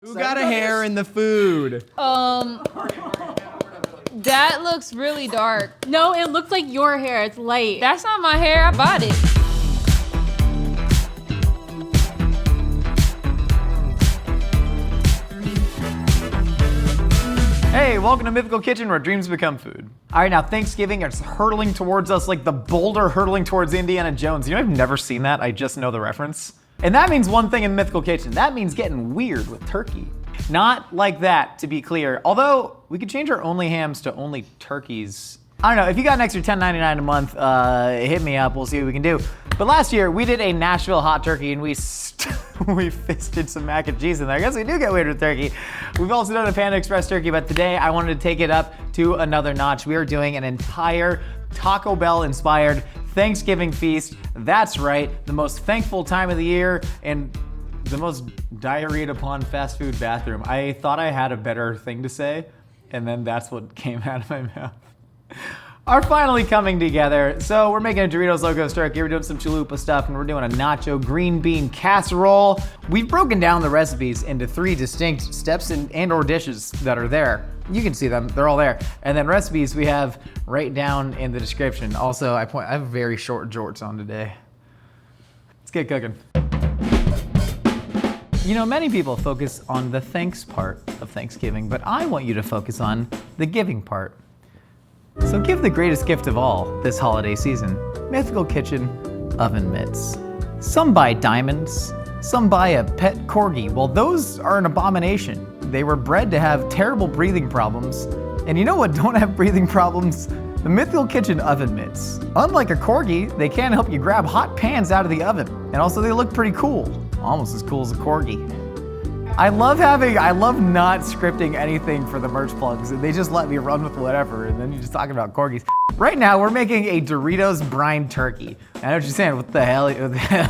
Who got a hair in the food? That looks really dark. No, it looks like your hair. It's light. That's not my hair. I bought it. Hey, welcome to Mythical Kitchen, where dreams become food. All right, now Thanksgiving is hurtling towards us like the boulder hurtling towards Indiana Jones. You know, I've never seen that. I just know the reference. And that means one thing in Mythical Kitchen. That means getting weird with turkey. Not like that, to be clear. Although, we could change our only hams to only turkeys. I don't know, if you got an extra $10.99 a month, hit me up, we'll see what we can do. But last year, we did a Nashville hot turkey and we fisted some mac and cheese in there. I guess we do get weird with turkey. We've also done a Panda Express turkey, but today I wanted to take it up to another notch. We are doing an entire Taco Bell inspired Thanksgiving feast. That's right, the most thankful time of the year and the most diarrheaed upon fast food bathroom. I thought I had a better thing to say, and then that's what came out of my mouth. Are finally coming together. So we're making a Doritos Locos turkey, we're doing some chalupa stuff, and we're doing a nacho green bean casserole. We've broken down the recipes into 3 distinct steps and or dishes that are there. You can see them, they're all there. And then recipes we have right down in the description. Also, I have very short jorts on today. Let's get cooking. You know, many people focus on the thanks part of Thanksgiving, but I want you to focus on the giving part. So give the greatest gift of all this holiday season, Mythical Kitchen oven mitts. Some buy diamonds, some buy a pet corgi. Well, those are an abomination. They were bred to have terrible breathing problems. And you know what don't have breathing problems? The Mythical Kitchen oven mitts. Unlike a corgi, they can help you grab hot pans out of the oven. And also they look pretty cool. Almost as cool as a corgi. I love not scripting anything for the merch plugs. They just let me run with whatever, and then you're just talking about corgis. Right now, we're making a Doritos brine turkey. I know what you're saying, what the hell?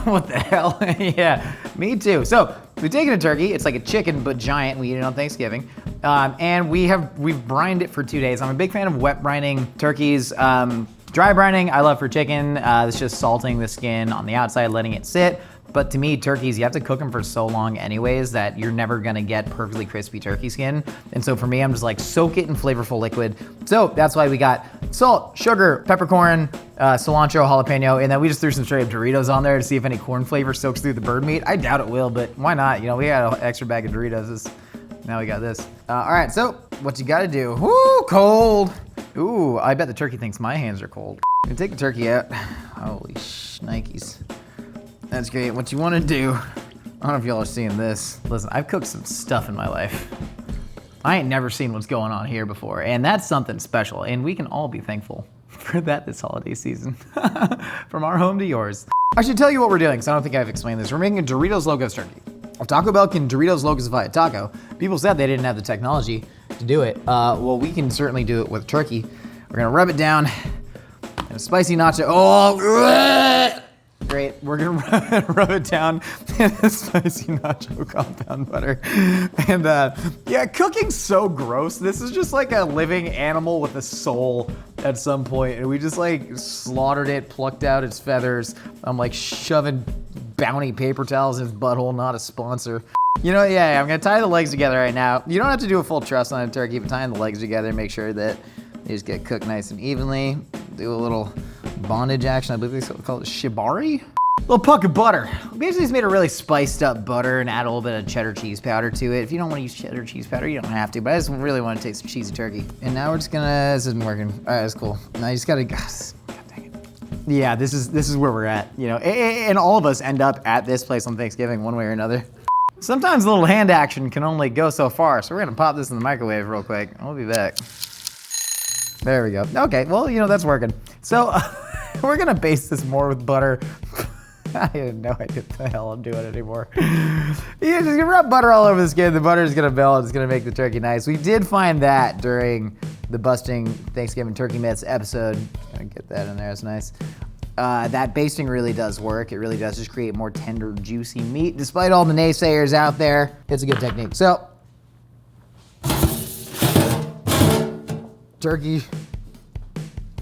What the hell? Yeah, me too. So, we've taken a turkey, it's like a chicken, but giant, we eat it on Thanksgiving. And we've brined it for 2 days. I'm a big fan of wet brining turkeys. Dry brining, I love for chicken. It's just salting the skin on the outside, letting it sit. But to me, turkeys, you have to cook them for so long anyways that you're never gonna get perfectly crispy turkey skin. And so for me, I'm just like, soak it in flavorful liquid. So that's why we got salt, sugar, peppercorn, cilantro, jalapeno, and then we just threw some straight up Doritos on there to see if any corn flavor soaks through the bird meat. I doubt it will, but why not? You know, we got an extra bag of Doritos. Now we got this. All right, so what you gotta do, whoo, cold. Ooh, I bet the turkey thinks my hands are cold. You take the turkey out. Holy shnikes. That's great. What you want to do, I don't know if y'all are seeing this. Listen, I've cooked some stuff in my life. I ain't never seen what's going on here before, and that's something special, and we can all be thankful for that this holiday season. From our home to yours. I should tell you what we're doing, because I don't think I've explained this. We're making a Doritos Locos turkey. If Taco Bell can Doritos Locosify a taco, people said they didn't have the technology to do it. Well, we can certainly do it with turkey. We're gonna rub it down in a spicy nacho. Oh, great, we're gonna rub it down in a spicy nacho compound butter. And yeah, cooking's so gross. This is just like a living animal with a soul at some point. And we just like slaughtered it, plucked out its feathers. I'm like shoving bounty paper towels in its butthole, not a sponsor. You know, yeah, I'm gonna tie the legs together right now. You don't have to do a full truss on a turkey, but tying the legs together, make sure that they just get cooked nice and evenly. Do a little bondage action. I believe they call it shibari. A little puck of butter. Basically just made a really spiced up butter and add a little bit of cheddar cheese powder to it. If you don't want to use cheddar cheese powder, you don't have to, but I just really want to taste some cheesy turkey. And now we're just gonna, this isn't working. All right, that's cool. Now you just gotta, God dang it. Yeah, this is where we're at, you know, and all of us end up at this place on Thanksgiving one way or another. Sometimes a little hand action can only go so far, so we're gonna pop this in the microwave real quick. We'll be back. There we go. Okay, well, you know, that's working. So we're gonna baste this more with butter. I have no idea what the hell I'm doing anymore. You're just gonna rub butter all over the skin. The butter is gonna melt. It's gonna make the turkey nice. We did find that during the Busting Thanksgiving Turkey Mitts episode. Gonna get that in there, it's nice. That basting really does work. It really does just create more tender, juicy meat. Despite all the naysayers out there, it's a good technique. So, turkey,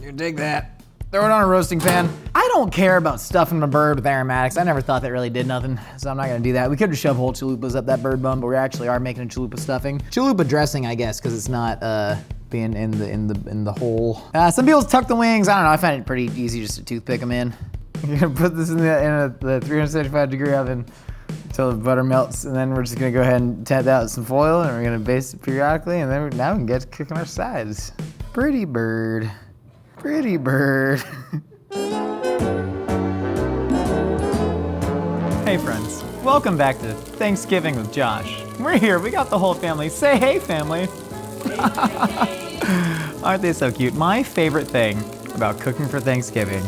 you dig that. Throw it on a roasting pan. I don't care about stuffing the bird with aromatics. I never thought that really did nothing, so I'm not gonna do that. We could just shove whole chalupas up that bird bun, but we actually are making a chalupa stuffing. Chalupa dressing, I guess, because it's not being in the hole. Some people tuck the wings. I don't know. I find it pretty easy just to toothpick them in. You're gonna put this in the 375 degree oven until the butter melts, and then we're just gonna go ahead and tat that with some foil, and we're gonna baste it periodically, and then now we can get to cooking our sides. Pretty bird. Pretty bird. Hey friends, welcome back to Thanksgiving with Josh. We're here, we got the whole family. Say hey, family. Aren't they so cute? My favorite thing about cooking for Thanksgiving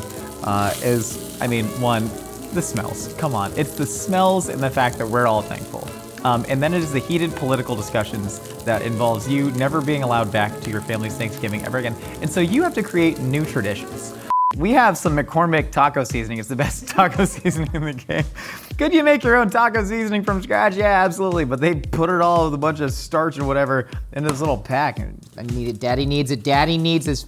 is, one, the smells. Come on, it's the smells and the fact that we're all thankful. And then it is the heated political discussions that involves you never being allowed back to your family's Thanksgiving ever again. And so you have to create new traditions. We have some McCormick taco seasoning. It's the best taco seasoning in the game. Could you make your own taco seasoning from scratch? Yeah, absolutely. But they put it all with a bunch of starch and whatever in this little pack. I need it. Daddy needs it. Daddy needs this.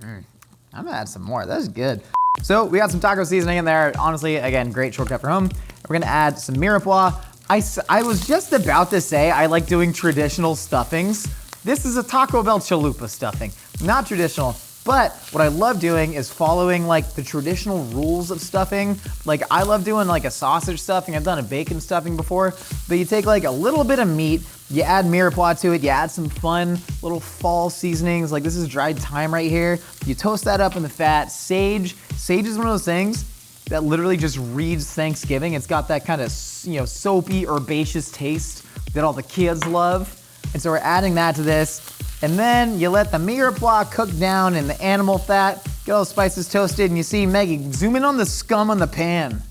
I'm gonna add some more. That's good. So we got some taco seasoning in there. Honestly, again, great shortcut for home. We're gonna add some mirepoix. I was just about to say I like doing traditional stuffings. This is a Taco Bell chalupa stuffing, not traditional. But what I love doing is following like the traditional rules of stuffing. Like I love doing like a sausage stuffing. I've done a bacon stuffing before, but you take like a little bit of meat, you add mirepoix to it, you add some fun little fall seasonings. Like this is dried thyme right here. You toast that up in the fat. Sage is one of those things that literally just reads Thanksgiving. It's got that kind of, soapy, herbaceous taste that all the kids love. And so we're adding that to this. And then you let the mirepoix cook down in the animal fat, get all the spices toasted, and you see Maggie, zoom in on the scum on the pan.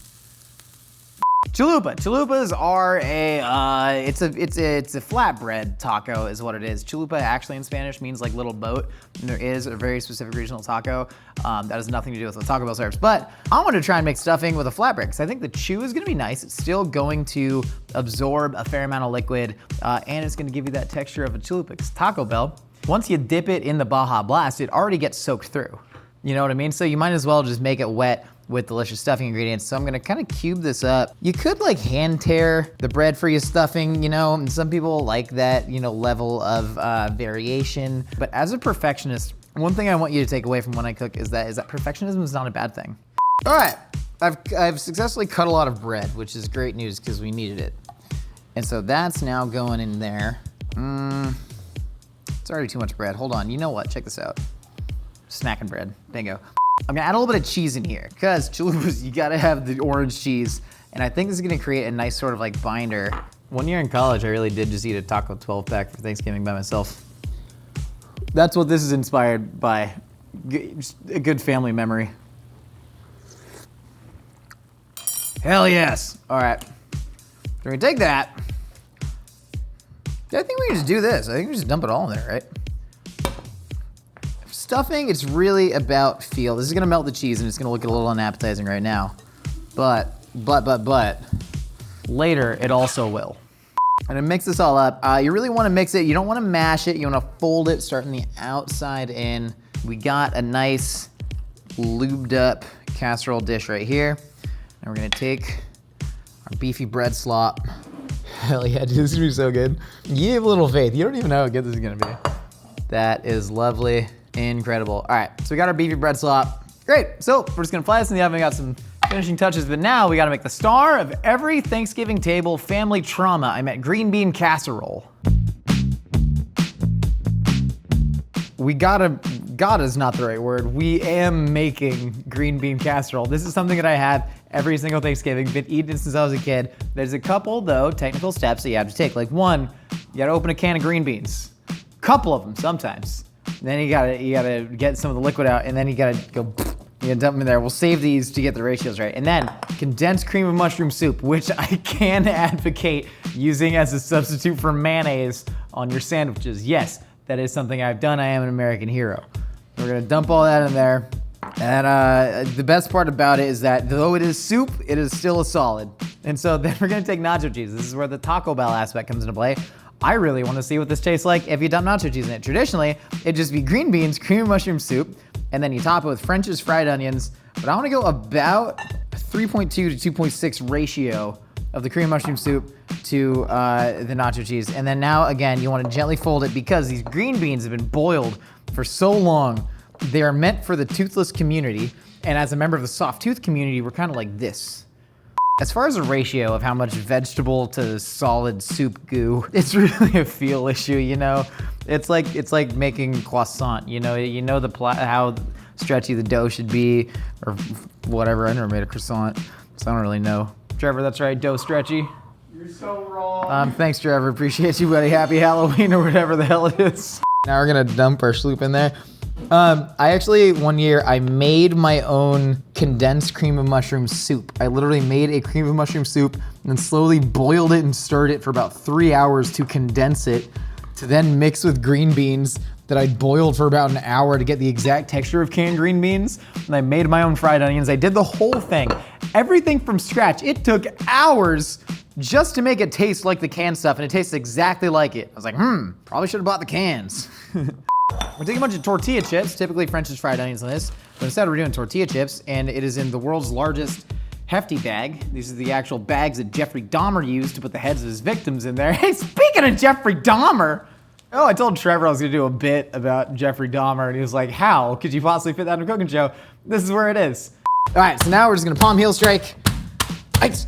Chalupa. Chalupas are it's a flatbread taco is what it is. Chalupa actually in Spanish means like little boat, and there is a very specific regional taco that has nothing to do with what Taco Bell serves. But I want to try and make stuffing with a flatbread because I think the chew is gonna be nice. It's still going to absorb a fair amount of liquid, and it's gonna give you that texture of a chalupa. Because Taco Bell, once you dip it in the Baja Blast, it already gets soaked through. You know what I mean? So you might as well just make it wet with delicious stuffing ingredients. So I'm gonna kind of cube this up. You could like hand tear the bread for your stuffing, and some people like that, level of variation. But as a perfectionist, one thing I want you to take away from when I cook is that perfectionism is not a bad thing. All right, I've successfully cut a lot of bread, which is great news because we needed it. And so that's now going in there. It's already too much bread. Hold on, you know what? Check this out. Snacking bread, bingo. I'm gonna add a little bit of cheese in here because chalupas, you gotta have the orange cheese. And I think this is gonna create a nice sort of like binder. One year in college, I really did just eat a taco 12 pack for Thanksgiving by myself. That's what this is inspired by, just a good family memory. Hell yes. All right, so we take that. I think we can just do this. I think we just dump it all in there, right? Stuffing, it's really about feel. This is gonna melt the cheese and it's gonna look a little unappetizing right now. But, later it also will. I'm gonna mix this all up. You really wanna mix it. You don't wanna mash it. You wanna fold it, starting the outside in. We got a nice lubed up casserole dish right here. And we're gonna take our beefy bread slop. Hell yeah, dude, this is gonna be so good. You have a little faith. You don't even know how good this is gonna be. That is lovely. Incredible. All right, so we got our beefy bread slop. Great, so we're just gonna fly this in the oven. We got some finishing touches, but now we gotta make the star of every Thanksgiving table family trauma. I meant green bean casserole. Gotta's not the right word. We am making green bean casserole. This is something that I have every single Thanksgiving, been eating it since I was a kid. There's a couple though, technical steps that you have to take. Like one, you gotta open a can of green beans. Couple of them sometimes. Then you gotta get some of the liquid out, and then you gotta dump them in there. We'll save these to get the ratios right. And then condensed cream of mushroom soup, which I can advocate using as a substitute for mayonnaise on your sandwiches. Yes, that is something I've done. I am an American hero. We're gonna dump all that in there. And the best part about it is that though it is soup, it is still a solid. And so then we're gonna take nacho cheese. This is where the Taco Bell aspect comes into play. I really want to see what this tastes like if you dump nacho cheese in it. Traditionally, it'd just be green beans, cream of mushroom soup, and then you top it with French's fried onions. But I want to go about 3.2 to 2.6 ratio of the cream mushroom soup to the nacho cheese. And then now, again, you want to gently fold it because these green beans have been boiled for so long. They are meant for the toothless community. And as a member of the soft tooth community, we're kind of like this. As far as a ratio of how much vegetable to solid soup goo, it's really a feel issue, you know? It's like making croissant, you know how stretchy the dough should be, or whatever. I never made a croissant, so I don't really know. Trevor, that's right, dough stretchy. You're so wrong. Thanks, Trevor. Appreciate you, buddy. Happy Halloween or whatever the hell it is. Now we're gonna dump our sloop in there. I actually, one year, I made my own condensed cream of mushroom soup. I literally made a cream of mushroom soup and then slowly boiled it and stirred it for about 3 hours to condense it, to then mix with green beans that I boiled for about an hour to get the exact texture of canned green beans. And I made my own fried onions. I did the whole thing, everything from scratch. It took hours just to make it taste like the canned stuff, and it tastes exactly like it. I was like, probably should have bought the cans. We're taking a bunch of tortilla chips, typically French's fried onions on this, but instead we're doing tortilla chips, and it is in the world's largest hefty bag. These are the actual bags that Jeffrey Dahmer used to put the heads of his victims in there. Hey, speaking of Jeffrey Dahmer, I told Trevor I was gonna do a bit about Jeffrey Dahmer, and he was like, how could you possibly fit that in a cooking show? This is where it is. All right, so now we're just gonna palm heel strike. Ice.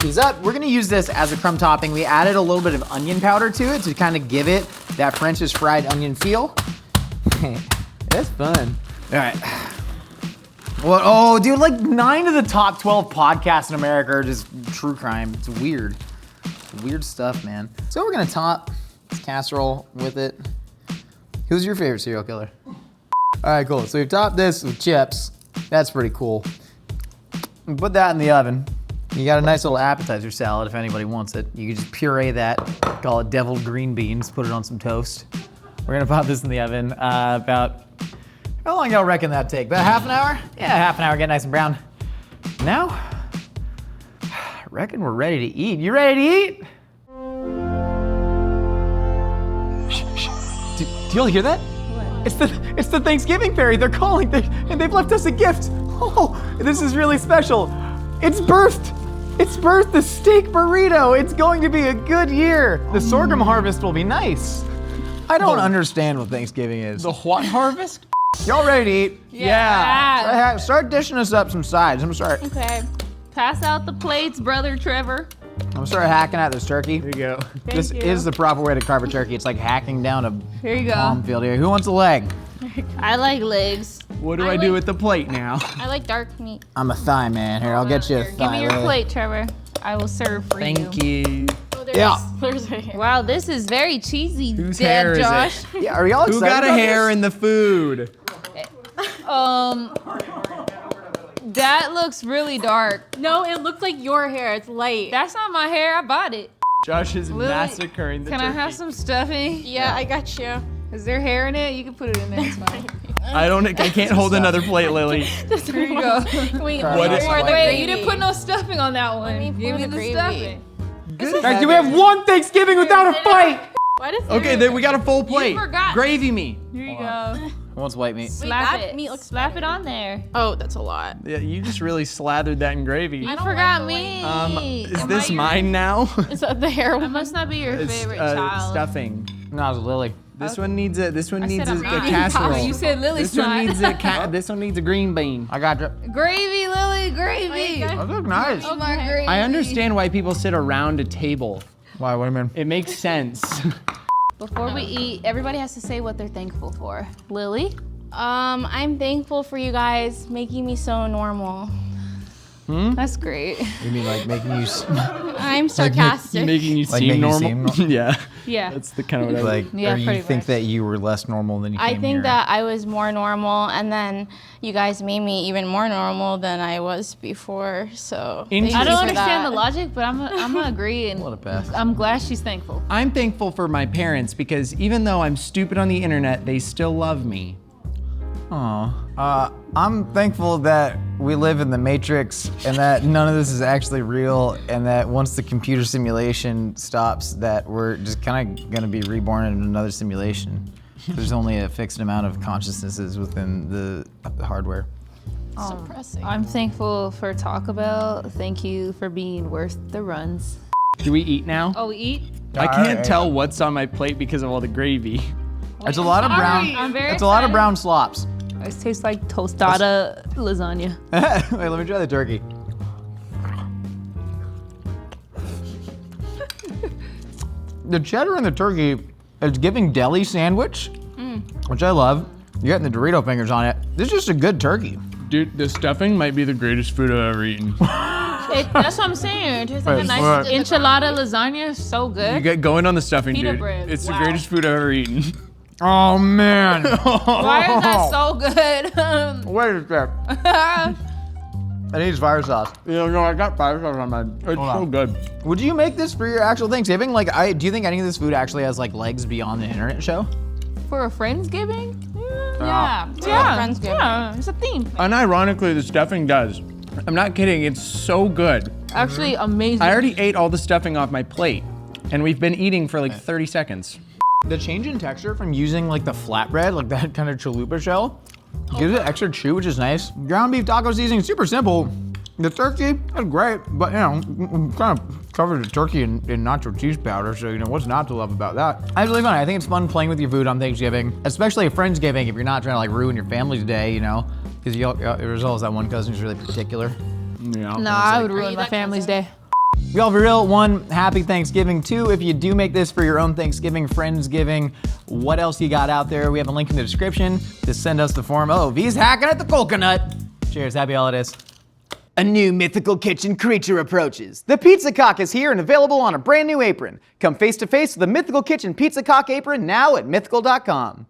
These up. We're gonna use this as a crumb topping. We added a little bit of onion powder to it to kind of give it that French's fried onion feel. That's fun. All right. What? Oh, dude, like 9 of the top 12 podcasts in America are just true crime. It's weird. It's weird stuff, man. So we're gonna top this casserole with it. Who's your favorite serial killer? All right, cool. So we've topped this with chips. That's pretty cool. And put that in the oven. You got a nice little appetizer salad if anybody wants it. You can just puree that, call it deviled green beans, put it on some toast. We're gonna pop this in the oven about, how long y'all reckon that'd take? About half an hour? Yeah, half an hour, get nice and brown. Now, I reckon we're ready to eat. You ready to eat? Do y'all hear that? What? It's the Thanksgiving fairy. They're calling, and they've left us a gift. Oh, this is really special. It's birthed the steak burrito. It's going to be a good year. The sorghum harvest will be nice. I don't understand what Thanksgiving is. The what harvest? Y'all ready to eat? Yeah. Start dishing us up some sides. I'm gonna start. Okay. Pass out the plates, brother Trevor. I'm gonna start hacking at this turkey. There you go. This is the proper way to carve a turkey. It's like hacking down a Here you go. palm field here. Who wants a leg? I like legs. What do I do with the plate now? I like dark meat. I'm a thigh man. Here, I'll get you a Here, thigh give me your leg. plate, Trevor. I will serve for you. Thank you. Oh, there's, Yeah. There's a hair. Wow, this is very cheesy, Whose hair Dad is Josh. Yeah, are y'all Who excited got a about hair this? in the food? That looks really dark. No, it looks like your hair. It's light. That's not my hair. I bought it. Josh is Lily, massacring the Can turkey. I have some stuffing? Yeah, I got you. Is there hair in it? You can put it in there. It's fine. I can't hold another plate, Lily. Here you go. Wait, What is- more the Wait, gravy. you didn't put no stuffing on that one. me Give pour me the the gravy. stuffing. Good. Guys, do we have one Thanksgiving without a fight? Why does Okay, then we got a full plate. forgot. Gravy me. Here you go. Who wants white meat? Slap that it. meat looks Slap it on there. Oh, that's a lot. Yeah, you just really slathered that in gravy. You don't forgot like the me. Is Am this I your- mine now? Is that the hair I one? must not be your It's, favorite child. stuffing. No, it was Lily. This one needs a. This one needs a, I'm not. casserole. You said Lily's This one not. needs a. This one needs a green bean. I got you. Gravy, Lily, gravy. Those look nice. Oh, my gravy. I understand why people sit around a table. Why, what do you mean? It makes sense. Before we eat, everybody has to say what they're thankful for. Lily? I'm thankful for you guys making me so normal. That's great. You mean like making you I'm sarcastic. Making you Like seem making you normal. seem yeah. Yeah. That's the kind of what I like, Yeah, or you pretty think much. that you were less normal than you came I think here? that I was more normal, and then you guys made me even more normal than I was before. So thank you I don't for understand that. the logic, but I'm gonna agree, and What a pass. I'm glad she's thankful. I'm thankful for my parents because even though I'm stupid on the internet, they still love me. Aw. I'm thankful that we live in the Matrix and that none of this is actually real, and that once the computer simulation stops, that we're just kind of gonna be reborn in another simulation. There's only a fixed amount of consciousnesses within the hardware. Suppressing. I'm thankful for Taco Bell. Thank you for being worth the runs. Do we eat now? Oh, we eat? I can't tell what's on my plate because of all the gravy. It's a lot of brown. I'm very It's a lot of excited. brown slops. It tastes like tostada lasagna. Wait, let me try the turkey. The cheddar and the turkey is giving deli sandwich, which I love. You're getting the Dorito fingers on it. This is just a good turkey. Dude, the stuffing might be the greatest food I've ever eaten. That's what I'm saying. It tastes like a nice What? enchilada lasagna. So You good. get going on the stuffing, Pita dude. bread. It's Wow. the greatest food I've ever eaten. Oh man. Why is that so good? Wait a sec. I need fire sauce. No, I got fire sauce on mine. It's Hold so on. good. Would you make this for your actual Thanksgiving? Like, do you think any of this food actually has like legs beyond the internet show? For a Friendsgiving? Ah. Yeah. Friendsgiving. Yeah, it's a theme. Unironically, the stuffing does. I'm not kidding, it's so good. Actually, amazing. I already ate all the stuffing off my plate, and we've been eating for like 30 seconds. The change in texture from using like the flatbread, like that kind of chalupa shell, gives it extra chew, which is nice. Ground beef taco seasoning, super simple. The turkey, that's great, but you know, kind of covered the turkey in nacho cheese powder, so you know, what's not to love about that? It's really fun. I think it's fun playing with your food on Thanksgiving, especially a Friendsgiving if you're not trying to like ruin your family's day, you know? Because there's always that one cousin who's really particular. Yeah. No, I would ruin my family's day. Y'all, for real, 1, happy Thanksgiving. 2, if you do make this for your own Thanksgiving, Friendsgiving, what else you got out there? We have a link in the description to send us the form. Oh, V's hacking at the coconut. Cheers, happy holidays. A new mythical kitchen creature approaches. The Pizza Cock is here and available on a brand new apron. Come face to face with the Mythical Kitchen Pizza Cock apron now at mythical.com.